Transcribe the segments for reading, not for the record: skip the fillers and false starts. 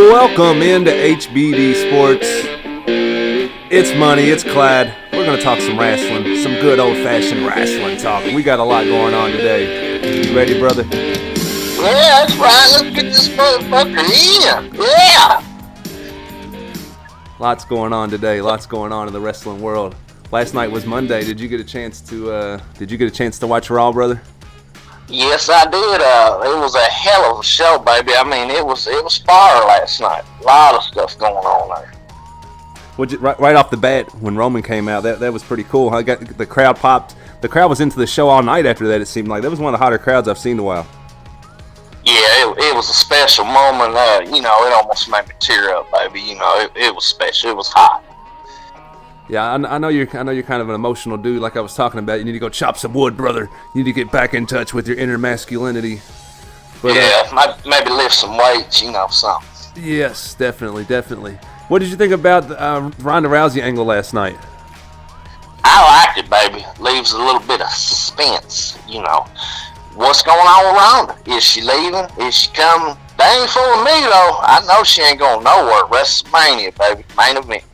Welcome into HBD Sports. It's Money, it's Clyde. We're going to talk some wrestling, some good old-fashioned wrestling talk. We got a lot going on today. You ready, brother? Yeah, that's right. Let's get this motherfucker in. Yeah. Lots going on today. Lots going on in the wrestling world. Last night was Monday. Did you get a chance to watch Raw, brother? Yes, I did. It was a hell of a show, baby. I mean, it was fire last night. A lot of stuff going on there. Right off the bat, when Roman came out, that was pretty cool. I got the crowd popped. The crowd was into the show all night after that. It seemed like that was one of the hotter crowds I've seen in a while. Yeah, it was a special moment. It almost made me tear up, baby. It was special. It was hot. Yeah, I know you're kind of an emotional dude, like I was talking about. You need to go chop some wood, brother. You need to get back in touch with your inner masculinity. But, maybe lift some weights, something. Yes, definitely. What did you think about the Ronda Rousey angle last night? I liked it, baby. Leaves a little bit of suspense, What's going on with Rhonda? Is she leaving? Is she coming? They ain't fooling me, though. I know she ain't going nowhere. WrestleMania, baby. Main event.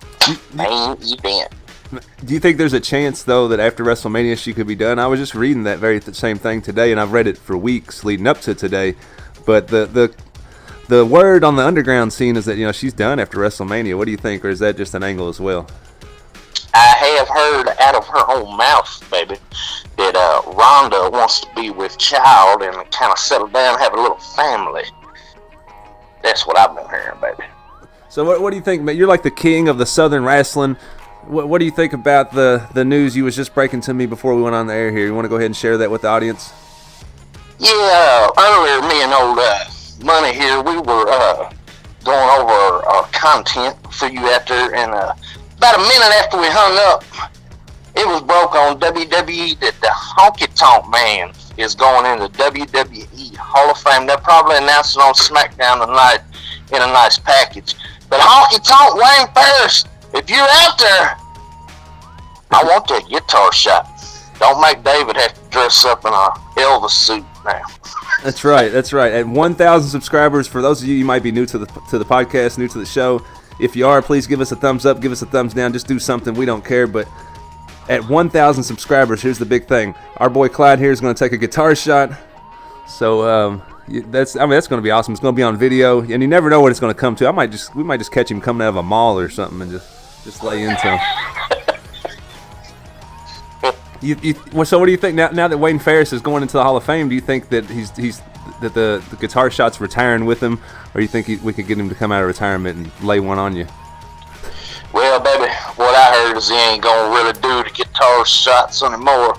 Do you think there's a chance, though, that after WrestleMania she could be done? I was just reading that very same thing today, and I've read it for weeks leading up to today. But the word on the underground scene is that she's done after WrestleMania. What do you think, or is that just an angle as well? I have heard out of her own mouth, baby, that Rhonda wants to be with child and kind of settle down, have a little family. That's what I've been hearing, baby. So what do you think, man? You're like the king of the Southern wrestling. What do you think about the news you was just breaking to me before we went on the air here? You want to go ahead and share that with the audience? Yeah, earlier me and old Money here, we were going over our content for you out there, and about a minute after we hung up, it was broke on WWE that the Honky Tonk Man is going into WWE Hall of Fame. They'll probably announce it on SmackDown tonight in a nice package. But Honky Tonk Wayne Flairs, if you're out there, I want that guitar shot. Don't make David have to dress up in a Elvis suit now. That's right. At 1,000 subscribers, for those of you might be new to the podcast, new to the show, if you are, please give us a thumbs up, give us a thumbs down, just do something. We don't care. But at 1,000 subscribers, here's the big thing. Our boy Clyde here is going to take a guitar shot. So that's going to be awesome. It's going to be on video, and you never know what it's going to come to. We might just catch him coming out of a mall or something and just lay into him. So what do you think now that Wayne Flairs is going into the Hall of Fame? Do you think that that the guitar shot's retiring with him, or do you think we could get him to come out of retirement and lay one on you? Well, baby, what I heard is he ain't gonna really do the guitar shots anymore.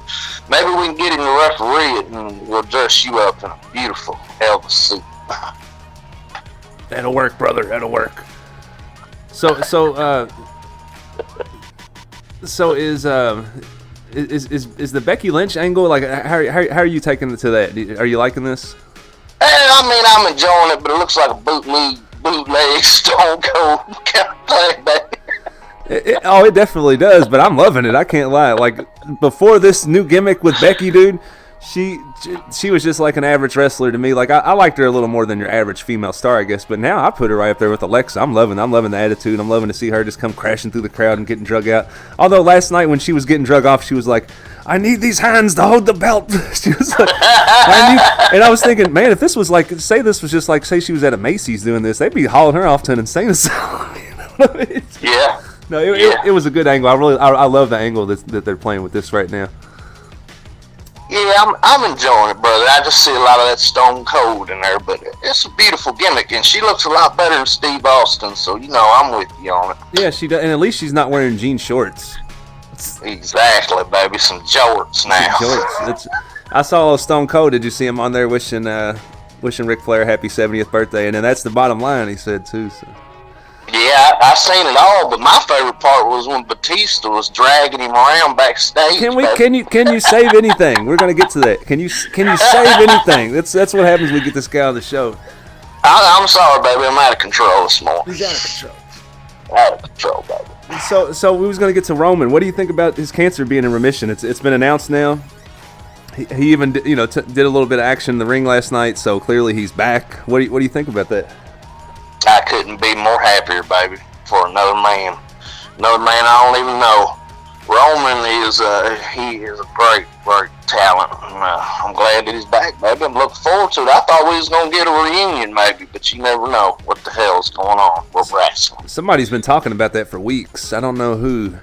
Maybe we can get him to referee it, and we'll dress you up in a beautiful Elvis suit. That'll work, brother. That'll work. So is the Becky Lynch angle, like, how are you taking it to that? Are you liking this? I'm enjoying it, but it looks like a bootleg Stone Cold kind of thing, baby. It definitely does, but I'm loving it. I can't lie. Like, before this new gimmick with Becky, dude, she was just like an average wrestler to me. Like, I liked her a little more than your average female star, I guess. But now I put her right up there with Alexa. I'm loving the attitude. I'm loving to see her just come crashing through the crowd and getting drug out. Although last night when she was getting drug off, she was like, "I need these hands to hold the belt." She was like, and I was thinking, man, if this was like, say she was at a Macy's doing this, they'd be hauling her off to an insane asylum. You know what I mean? Yeah. No, it was a good angle. I love the angle that they're playing with this right now. Yeah, I'm enjoying it, brother. I just see a lot of that Stone Cold in there, but it's a beautiful gimmick, and she looks a lot better than Steve Austin, so, I'm with you on it. Yeah, she does, and at least she's not wearing jean shorts. Exactly, baby. Some jorts now. I saw Stone Cold. Did you see him on there wishing Ric Flair happy 70th birthday? And then that's the bottom line, he said, too. So. Yeah, I seen it all, but my favorite part was when Batista was dragging him around backstage. Can you save anything? We're gonna get to that. Can you save anything? That's what happens when we get this guy on the show. I'm sorry, baby. I'm out of control this morning. He's out of control. Out of control, baby. So we was gonna get to Roman. What do you think about his cancer being in remission? It's been announced now. He even did a little bit of action in the ring last night, so clearly he's back. What do you think about that? I couldn't be more happier, baby, for another man. Another man I don't even know. Roman he is a great, great talent. I'm glad that he's back, baby. I'm looking forward to it. I thought we was going to get a reunion, maybe, but you never know what the hell's going on with wrestling. Somebody's been talking about that for weeks. I don't know who.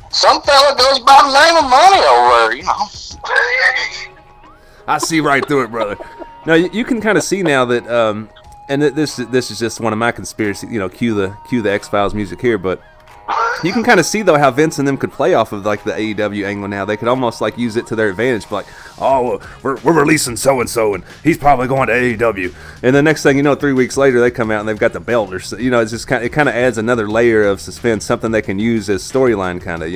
Some fella goes by the name of Money over there, you know. I see right through it, brother. No, you can kind of see now that, and this is just one of my conspiracy, cue the X-Files music here, but you can kind of see though how Vince and them could play off of like the AEW angle now. They could almost like use it to their advantage, like, oh, we're releasing so and so, and he's probably going to AEW, and the next thing you know, 3 weeks later they come out and they've got the belt, or it's just it kind of adds another layer of suspense, something they can use as storyline, kind of,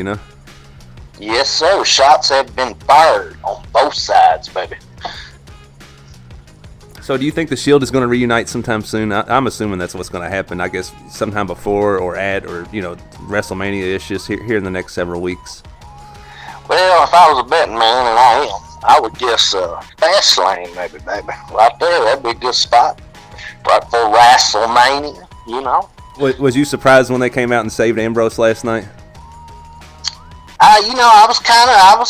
Yes, sir. Shots have been fired on both sides, baby. So do you think the Shield is going to reunite sometime soon? I'm assuming that's what's going to happen. I guess sometime before or at or WrestleMania-ish, just here in the next several weeks. Well, if I was a betting man, and I am, I would guess Fastlane, maybe, baby. Right there, that'd be a good spot. Right for WrestleMania, Was you surprised when they came out and saved Ambrose last night? I was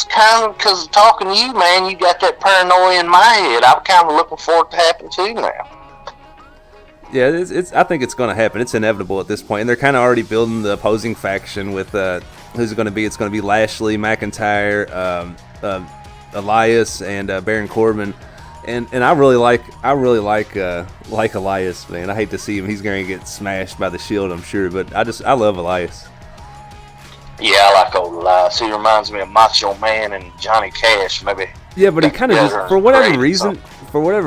kind of, because talking to you, man, you got that paranoia in my head. I'm kind of looking forward to happen too now. Yeah, I think it's going to happen. It's inevitable at this point, and they're kind of already building the opposing faction with who's it going to be? It's going to be Lashley, McIntyre, Elias, and Baron Corbin. And I really like Elias, man. I hate to see him. He's going to get smashed by the Shield, I'm sure, but I love Elias. Yeah, I like old Elias. He reminds me of Macho Man and Johnny Cash, maybe. Yeah, but he kind of just, for whatever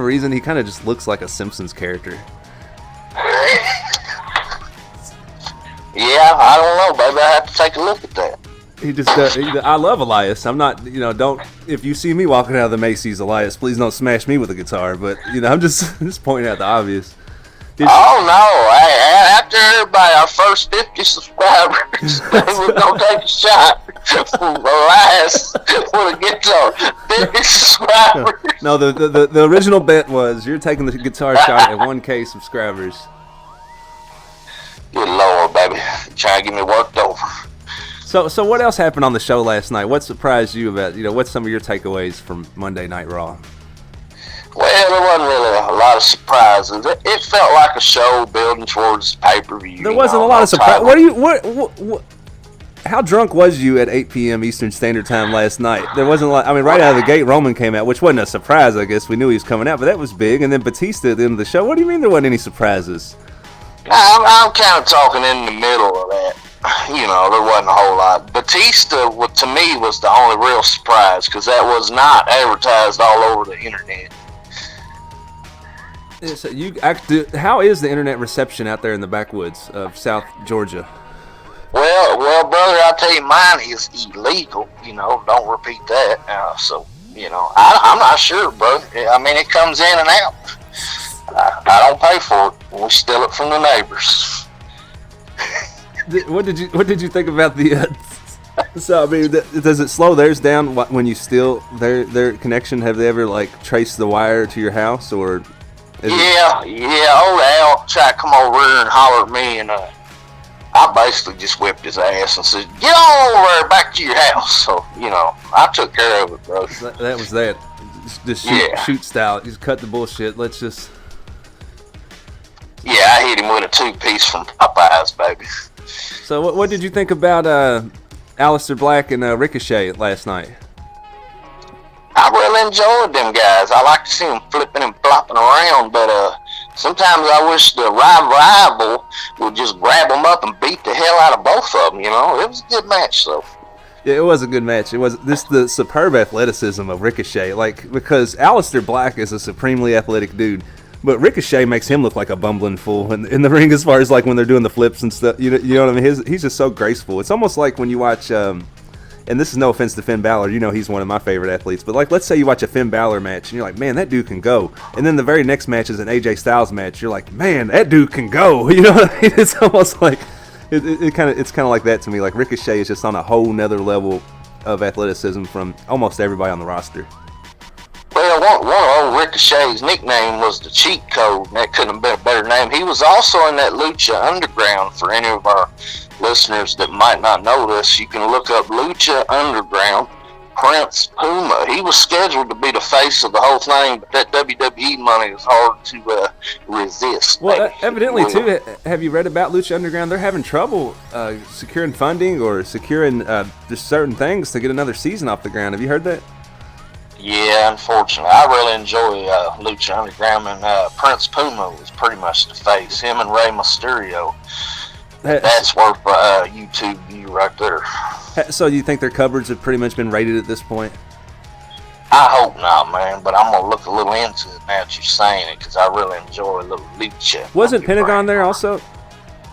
reason, he kind of just looks like a Simpsons character. Yeah, I don't know, baby. I have to take a look at that. He just, I love Elias. I'm not, don't, if you see me walking out of the Macy's, Elias, please don't smash me with a guitar. But, I'm just pointing out the obvious. Oh no! After everybody, our first 50 subscribers, we're gonna take a shot from Elias with a guitar. 50 subscribers. No, the original bet was you're taking the guitar shot at 1K subscribers. Good Lord, baby! Trying to get me worked over. So what else happened on the show last night? What surprised you about? What's some of your takeaways from Monday Night Raw? Well, there wasn't really a lot of surprises. It felt like a show building towards pay-per-view. There wasn't a lot of surprises. What? How drunk was you at 8 p.m. Eastern Standard Time last night? There wasn't a lot. I mean, right out of the gate, Roman came out, which wasn't a surprise, I guess. We knew he was coming out, but that was big. And then Batista at the end of the show. What do you mean there wasn't any surprises? I'm kind of talking in the middle of that. There wasn't a whole lot. Batista, to me, was the only real surprise because that was not advertised all over the internet. So how is the internet reception out there in the backwoods of South Georgia? Well, brother, I'll tell you, mine is illegal. Don't repeat that. I'm not sure, brother. I mean, it comes in and out. I don't pay for it. We steal it from the neighbors. What did you think about the? So I mean, does it slow theirs down when you steal their connection? Have they ever traced the wire to your house or? Yeah. Old Al tried to come over here and holler at me, and I basically just whipped his ass and said, "Get on over there, back to your house." So I took care of it, bro. That was that. Just shoot style. Just cut the bullshit. Let's just. Yeah, I hit him with a 2-piece from Popeyes, baby. So what did you think about Aleister Black and Ricochet last night? I really enjoyed them guys. I like to see them flipping and flopping around, but sometimes I wish the rival would just grab them up and beat the hell out of both of them. It was a good match, though. Yeah, it was a good match. It was the superb athleticism of Ricochet, because Aleister Black is a supremely athletic dude, but Ricochet makes him look like a bumbling fool in the ring as far as when they're doing the flips and stuff. You know what I mean? He's just so graceful. It's almost like when you watch. And this is no offense to Finn Balor, he's one of my favorite athletes, but let's say you watch a Finn Balor match and you're like, man, that dude can go. And then the very next match is an AJ Styles match. You're like, man, that dude can go. You know what I mean? It's almost like it's kind of like that to me. Like Ricochet is just on a whole nother level of athleticism from almost everybody on the roster. Well, Yeah, one of old Ricochet's nickname was the Cheat Code, and that couldn't have been a better name. He was also in that Lucha Underground. For any of our listeners that might not know this, you can look up Lucha Underground. Prince Puma. He was scheduled to be the face of the whole thing, but that WWE money is hard to resist. Well, evidently, too, have you read about Lucha Underground? They're having trouble securing funding or securing just certain things to get another season off the ground. Have you heard that? Yeah, unfortunately. I really enjoy Lucha Underground, and Prince Puma was pretty much the face. Him and Rey Mysterio. That's worth a YouTube view right there. So you think their cupboards have pretty much been raided at this point? I hope not, man, but I'm going to look a little into it now that you're saying it, because I really enjoy a little lucha. Wasn't Pentagon there also?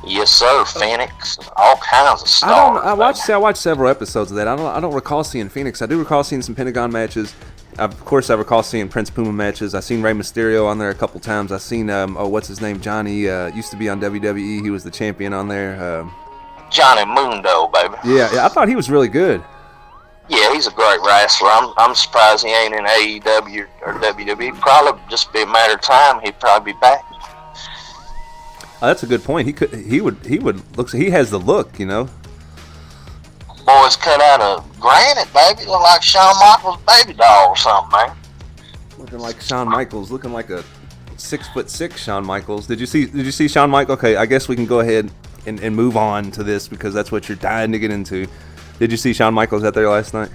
Yes, sir. Phoenix, all kinds of stars. I watched several episodes of that. I don't recall seeing Phoenix. I do recall seeing some Pentagon matches. Of course, I recall seeing Prince Puma matches. I've seen Rey Mysterio on there a couple times. I've seen, what's his name? Johnny, used to be on WWE. He was the champion on there. Johnny Mundo, baby. Yeah, I thought he was really good. Yeah, he's a great wrestler. I'm surprised he ain't in AEW or WWE. Probably just be a matter of time. He'd probably be back. Oh, that's a good point. He would look. He has the look, you know. Boy's cut out of granite, baby. Look like Shawn Michaels' baby doll or something, man. Looking like Shawn Michaels. Looking like a 6'6" Shawn Michaels. Did you see Shawn Michaels? Okay, I guess we can go ahead and move on to this because that's what you're dying to get into. Did you see Shawn Michaels out there last night?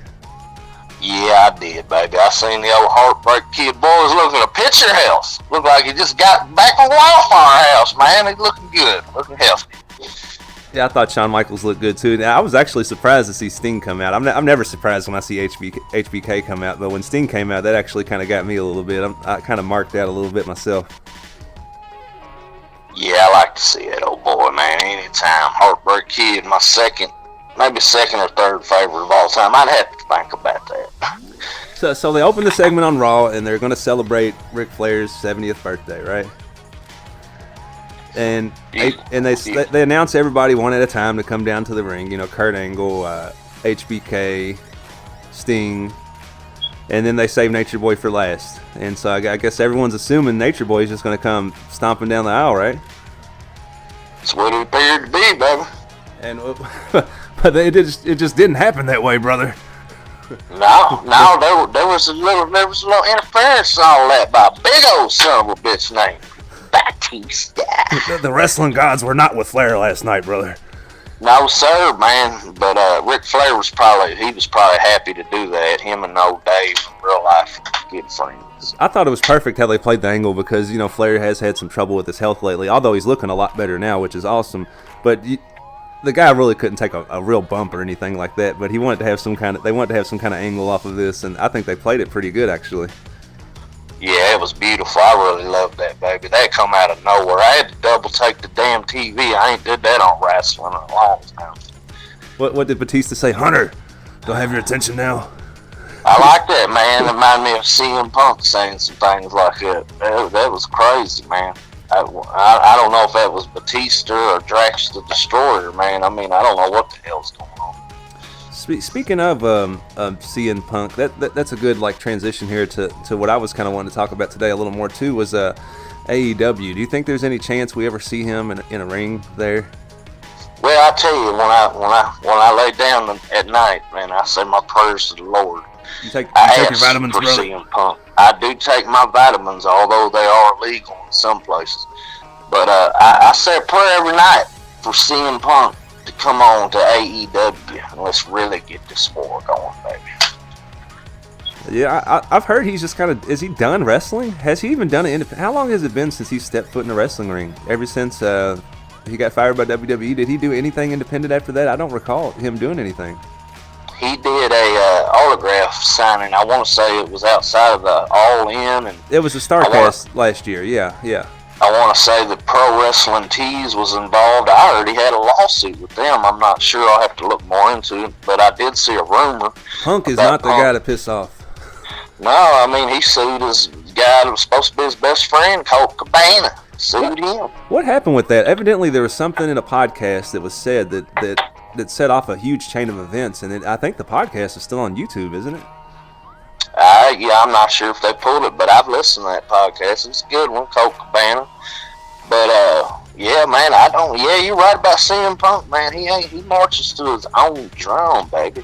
Yeah, I did, baby. I seen the old Heartbreak Kid. Boy was looking a picture health. Looked like he just got back from Wildfire House, man. He's looking good, looking healthy. Yeah, I thought Shawn Michaels looked good too. I was actually surprised to see Sting come out. I'm never surprised when I see HBK come out, but when Sting came out, that actually kind of got me a little bit. I kind of marked out a little bit myself. Yeah, I like to see that old boy, man. Anytime. Heartbreak Kid, my maybe second or third favorite of all time. I'd have to think about that. So they opened the segment on Raw, and they're going to celebrate Ric Flair's 70th birthday, right? And they announce everybody one at a time to come down to the ring. You know, Kurt Angle, HBK, Sting, and then they save Nature Boy for last. And so I guess everyone's assuming Nature Boy is just going to come stomping down the aisle, right? That's what it appeared to be, baby. And but it just didn't happen that way, brother. No, there was a little interference and all that by a big old son of a bitch named Batista. The wrestling gods were not with Flair last night, brother. No, sir, man. But Ric Flair was probably happy to do that. Him and old Dave in real life good friends. I thought it was perfect how they played the angle because, you know, Flair has had some trouble with his health lately, although he's looking a lot better now, which is awesome. But the guy really couldn't take a real bump or anything like that, but they wanted to have some kind of angle off of this, and I think they played it pretty good, actually. Yeah, it was beautiful. I really loved that, baby. That come out of nowhere. I had to double take the damn TV. I ain't did that on wrestling in a long time. What did Batista say? Hunter, do I have your attention now? I like that, man. It reminded me of CM Punk saying some things like that. That was crazy, man. I don't know if that was Batista or Drax the Destroyer, man. I mean, I don't know what the hell's going on. Speaking of CM Punk, that's a good transition here to what I was kind of wanting to talk about today a little more too was AEW. Do you think there's any chance we ever see him in a ring there? Well, I tell you, when I lay down at night, man, I say my prayers to the Lord. You take your vitamins, for brother? CM Punk. I do take my vitamins, although they are illegal in some places. But I say a prayer every night for CM Punk to come on to AEW and let's really get this war going, baby. Yeah, I've heard he's just kind of. Is he done wrestling? Has he even done it? How long has it been since he stepped foot in a wrestling ring? Ever since he got fired by WWE? Did he do anything independent after that? I don't recall him doing anything. He did a autograph signing. I want to say it was outside of the All In, and it was a StarCast last year. Yeah. I want to say the Pro Wrestling Tees was involved. I already had a lawsuit with them. I'm not sure. I'll have to look more into it, but I did see a rumor. Punk is not the guy to piss off. No, I mean, he sued his guy that was supposed to be his best friend, Colt Cabana. Sued him. What happened with that? Evidently, there was something in a podcast that was said that set off a huge chain of events, and I think the podcast is still on YouTube, isn't it? Yeah, I'm not sure if they pulled it, but I've listened to that podcast. It's a good one, Colt Cabana. But yeah, man, Yeah, you're right about CM Punk, man. He marches to his own drum, baby.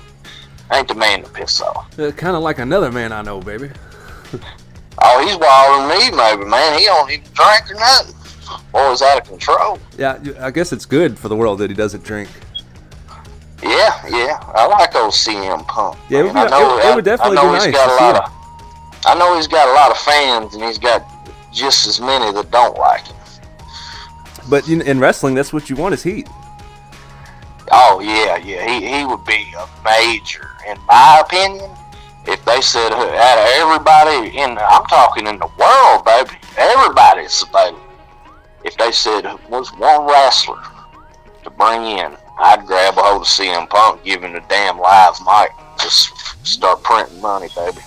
Ain't the man to piss off. Kind of like another man I know, baby. Oh, he's wilder than me, maybe, man. He don't even drink or nothing. Boy, he's out of control. Yeah, I guess it's good for the world that he doesn't drink. Yeah. I like old CM Punk. Yeah, it would definitely be nice to see him. I know he's got a lot of fans, and he's got just as many that don't like him. But in wrestling, that's what you want is heat. Oh, yeah. He would be a major, in my opinion, if they said out of everybody, I'm talking in the world, baby, everybody's available. If they said was one wrestler to bring in, I'd grab a hold of CM Punk, give him the damn live mic, just start printing money, baby.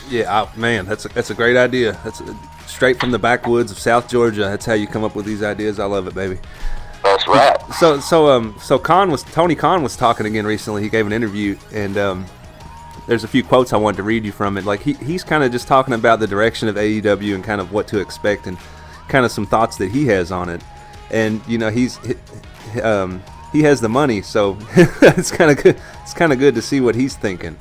Yeah, man, that's a great idea. That's straight from the backwoods of South Georgia. That's how you come up with these ideas. I love it, baby. That's right. So Tony Khan was talking again recently. He gave an interview, and there's a few quotes I wanted to read you from it. Like he's kind of just talking about the direction of AEW and kind of what to expect and kind of some thoughts that he has on it. And he has the money, so it's kind of good. It's kind of good to see what he's thinking.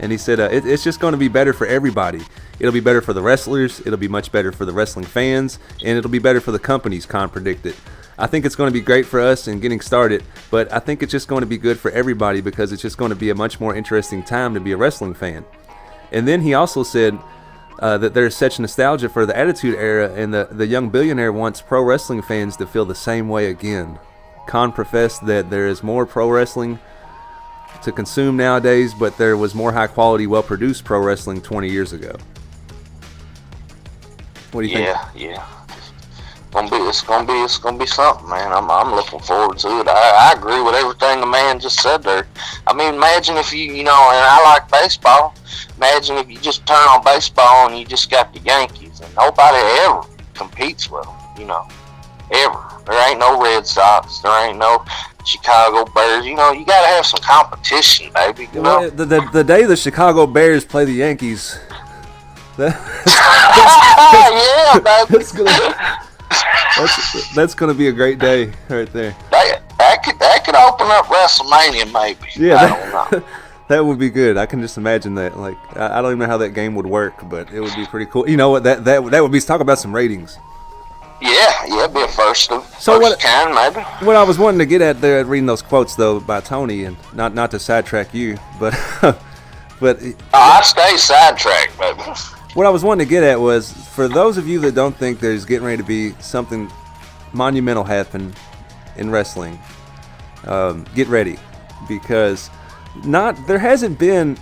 And he said it's just going to be better for everybody. It'll be better for the wrestlers. It'll be much better for the wrestling fans, and it'll be better for the companies. Khan predicted. I think it's going to be great for us in getting started, but I think it's just going to be good for everybody because it's just going to be a much more interesting time to be a wrestling fan. And then he also said that there's such nostalgia for the Attitude Era, and the young billionaire wants pro wrestling fans to feel the same way again. Khan professed that there is more pro wrestling to consume nowadays, but there was more high quality, well produced pro wrestling 20 years ago. What do you think? Yeah. It's gonna be something, man. I'm looking forward to it. I agree with everything the man just said there. I mean, imagine if and I like baseball. Imagine if you just turn on baseball and you just got the Yankees and nobody ever competes with them. Ever. There ain't no Red Sox. There ain't no Chicago Bears. You gotta have some competition, baby. Well, the day the Chicago Bears play the Yankees. Yeah, baby. That's gonna be a great day right there. That could open up WrestleMania, maybe. Yeah, I don't know. That would be good. I can just imagine that. Like, I don't even know how that game would work, but it would be pretty cool. You know what? That would be talk about some ratings. Yeah, it'd be a first kind, maybe. What I was wanting to get at there, reading those quotes though by Tony, and not to sidetrack you, but I stay sidetracked, baby. What I was wanting to get at was, for those of you that don't think there's getting ready to be something monumental happen in wrestling, get ready, because there hasn't been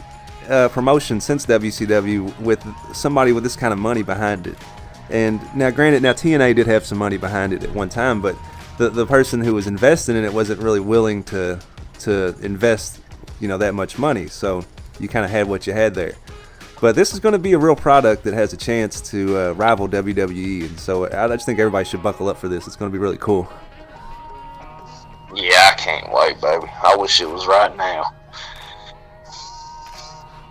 a promotion since WCW with somebody with this kind of money behind it. And now, granted, TNA did have some money behind it at one time, but the person who was investing in it wasn't really willing to invest, that much money. So you kind of had what you had there. But this is going to be a real product that has a chance to rival WWE, and so I just think everybody should buckle up for this. It's going to be really cool. Yeah, I can't wait, baby. I wish it was right now.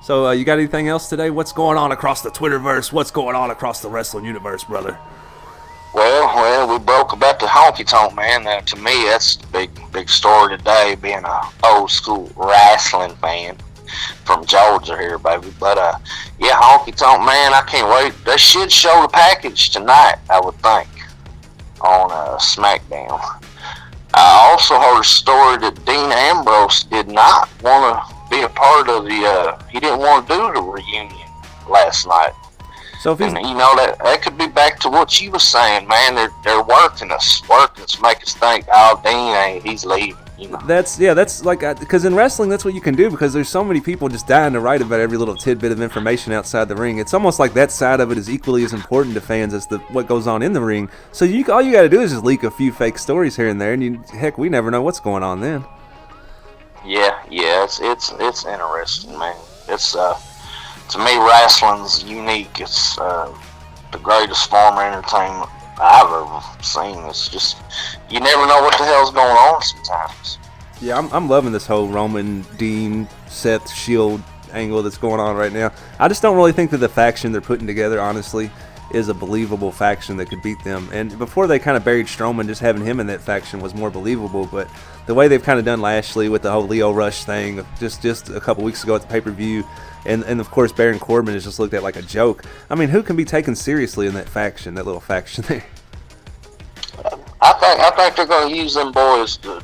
So you got anything else today? What's going on across the Twitterverse? What's going on across the wrestling universe, brother? Well, we broke about the honky tonk, man. To me, that's the big story today, being a old school wrestling fan from Georgia here, baby. But yeah, honky tonk, man, I can't wait. They should show the package tonight, I would think, on SmackDown. I also heard a story that Dean Ambrose did not want to be a part of he didn't want to do the reunion last night. So if and that could be back to what you were saying, man. They're working to make us think, oh, Dean he's leaving. That's like, because in wrestling, that's what you can do, because there's so many people just dying to write about every little tidbit of information outside the ring. It's almost like that side of it is equally as important to fans as what goes on in the ring. So all you got to do is just leak a few fake stories here and there, and we never know what's going on then. Yeah, it's interesting, man. It's to me, wrestling's unique. It's the greatest form of entertainment I've ever seen. It's just, you never know what the hell's going on sometimes. Yeah, I'm loving this whole Roman, Dean, Seth, Shield angle that's going on right now. I just don't really think that the faction they're putting together, honestly, is a believable faction that could beat them. And before they kind of buried Strowman, just having him in that faction was more believable. But the way they've kind of done Lashley with the whole Leo Rush thing just a couple weeks ago at the pay-per-view, and of course Baron Corbin is just looked at like a joke. I mean, who can be taken seriously in that faction, that little faction there? I think they're going to use them boys to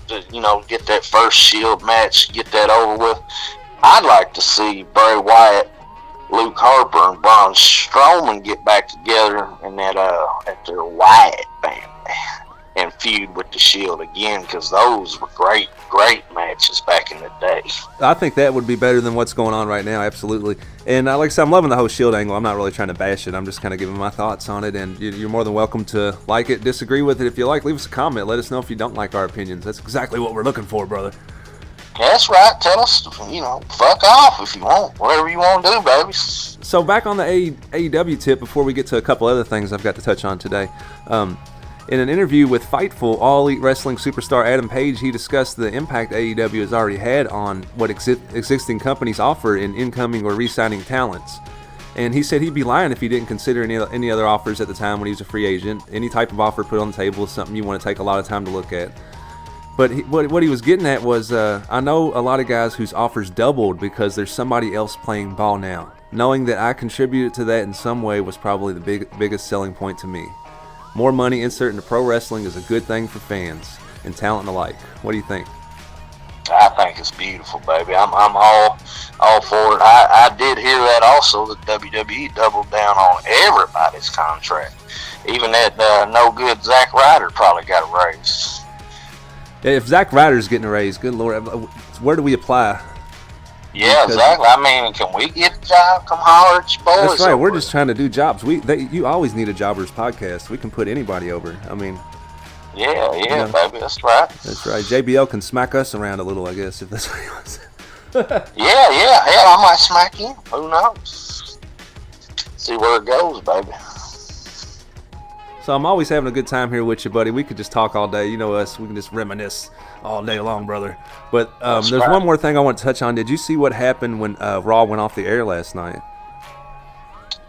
get that first Shield match, get that over with. I'd like to see Bray Wyatt, Luke Harper, and Braun Strowman get back together in that at their Wyatt family and feud with the Shield again, because those were great matches back in the day. I think that would be better than what's going on right now, absolutely. And like I said, I'm loving the whole Shield angle. I'm not really trying to bash it. I'm just kind of giving my thoughts on it, and you're more than welcome to like it, disagree with it. If you like, leave us a comment. Let us know if you don't like our opinions. That's exactly what we're looking for, brother. That's right. Tell us, fuck off if you want. Whatever you want to do, baby. So back on the AEW tip, before we get to a couple other things I've got to touch on today. In an interview with Fightful, All Elite Wrestling superstar Adam Page, he discussed the impact AEW has already had on what existing companies offer in incoming or re-signing talents. And he said he'd be lying if he didn't consider any other offers at the time when he was a free agent. Any type of offer put on the table is something you want to take a lot of time to look at. But what he was getting at was, I know a lot of guys whose offers doubled because there's somebody else playing ball now. Knowing that I contributed to that in some way was probably the biggest selling point to me. More money insert into pro wrestling is a good thing for fans and talent alike. What do you think? I think it's beautiful, baby. I'm all for it. I did hear that also, that WWE doubled down on everybody's contract. Even that no good Zack Ryder probably got a raise. If Zack Ryder's getting a raise, good Lord, where do we apply? Yeah, exactly. I mean, can we get a job? Come holler at your boys. That's right. We're just trying to do jobs. You always need a jobbers podcast. We can put anybody over. I mean, yeah, baby. That's right. That's right. JBL can smack us around a little, I guess, if that's what he wants. Yeah. Hell, I might smack you. Who knows? See where it goes, baby. So I'm always having a good time here with you, buddy. We could just talk all day. You know us. We can just reminisce all day long, brother. But there's one more thing I want to touch on. Did you see what happened when Raw went off the air last night?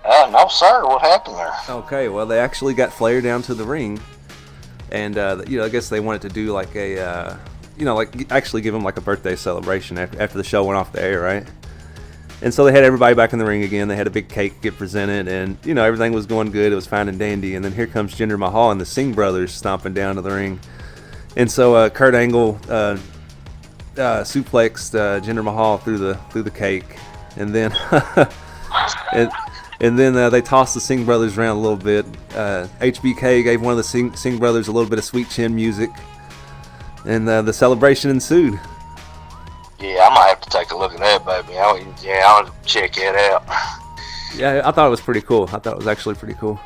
No, sir. What happened there? Okay, well, they actually got Flair down to the ring. And, I guess they wanted to do like a, actually give him like a birthday celebration after the show went off the air, right? And so they had everybody back in the ring again. They had a big cake get presented, and, everything was going good. It was fine and dandy. And then here comes Jinder Mahal and the Singh brothers stomping down to the ring. And so Kurt Angle suplexed Jinder Mahal through the cake. And then and then they tossed the Singh brothers around a little bit. HBK gave one of the Singh brothers a little bit of Sweet Chin music. And the celebration ensued. Yeah, I might have to take a look at that, baby. I'll check it out. Yeah, I thought it was pretty cool. I thought it was actually pretty cool.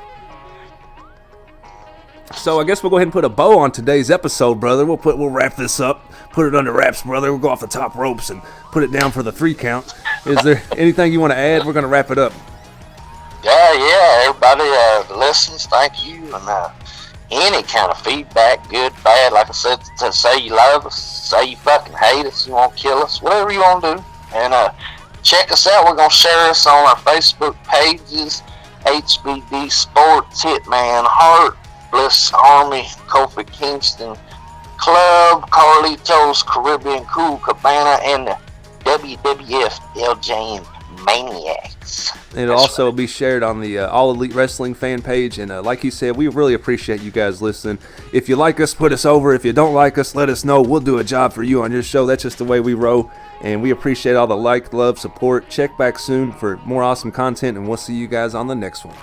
So I guess we'll go ahead and put a bow on today's episode, brother. We'll wrap this up, put it under wraps, brother. We'll go off the top ropes and put it down for the 3 count. Is there anything you want to add? We're going to wrap it up. Yeah, everybody listens, thank you. And any kind of feedback, good, bad, like I said, to say you love us, say you fucking hate us, you want to kill us, whatever you want to do. And check us out. We're going to share us on our Facebook pages, HBD Sports, Hitman Heart, Bliss Army, Kofi Kingston Club, Carlitos, Caribbean Cool Cabana, and the WWF LJN Maniacs. It'll also be shared on the All Elite Wrestling fan page. And like you said, we really appreciate you guys listening. If you like us, put us over. If you don't like us, let us know. We'll do a job for you on your show. That's just the way we roll. And we appreciate all the like, love, support. Check back soon for more awesome content, and we'll see you guys on the next one.